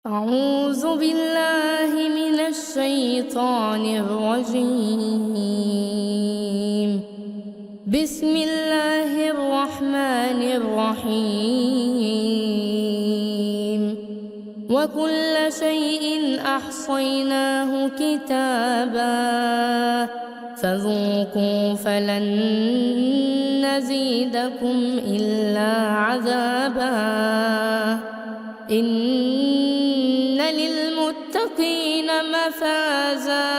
أعوذ بالله من الشيطان الرجيم. بسم الله الرحمن الرحيم. وكل شيء أحصيناه كتابا فذوقوا فلن نزيدكم إلا عذابا. إن للمتقين مفازا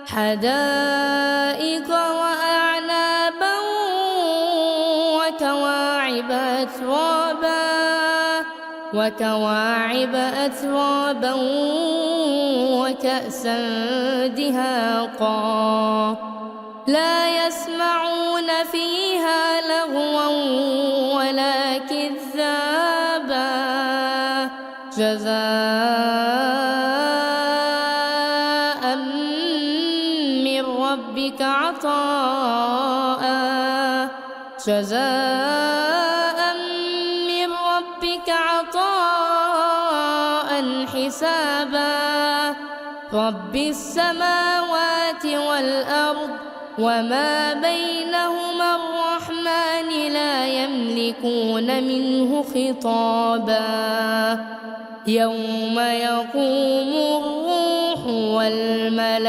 حدائق وأعنابا وكواعب أترابا وكأسا دهاقا لا يسمعون فيها لغوا ولا كذابا جزاء من ربك عطاء حسابا. رب السماوات والأرض وما بينهما الرحمن لا يملكون منه خطابا. يوم يقوم الروح والملائكة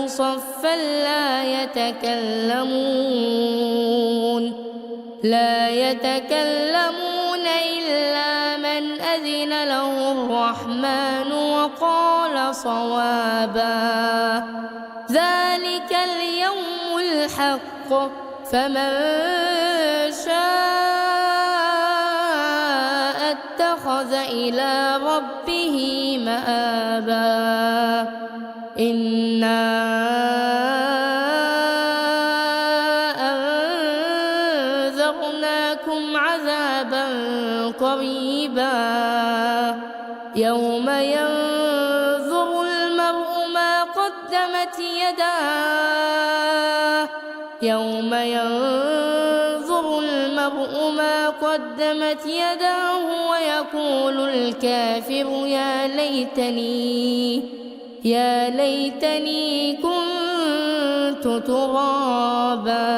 صفا لا يتكلمون إلا من أذن له الرحمن وقال صوابا. ذلك اليوم الحق فمن شاء اتخذ إلى ربه مآبا. إنا أنذرناكم عذابا قريبا يوم ينظر المرء ما قدمت يداه ويقول الكافر يا ليتني كنت ترابا.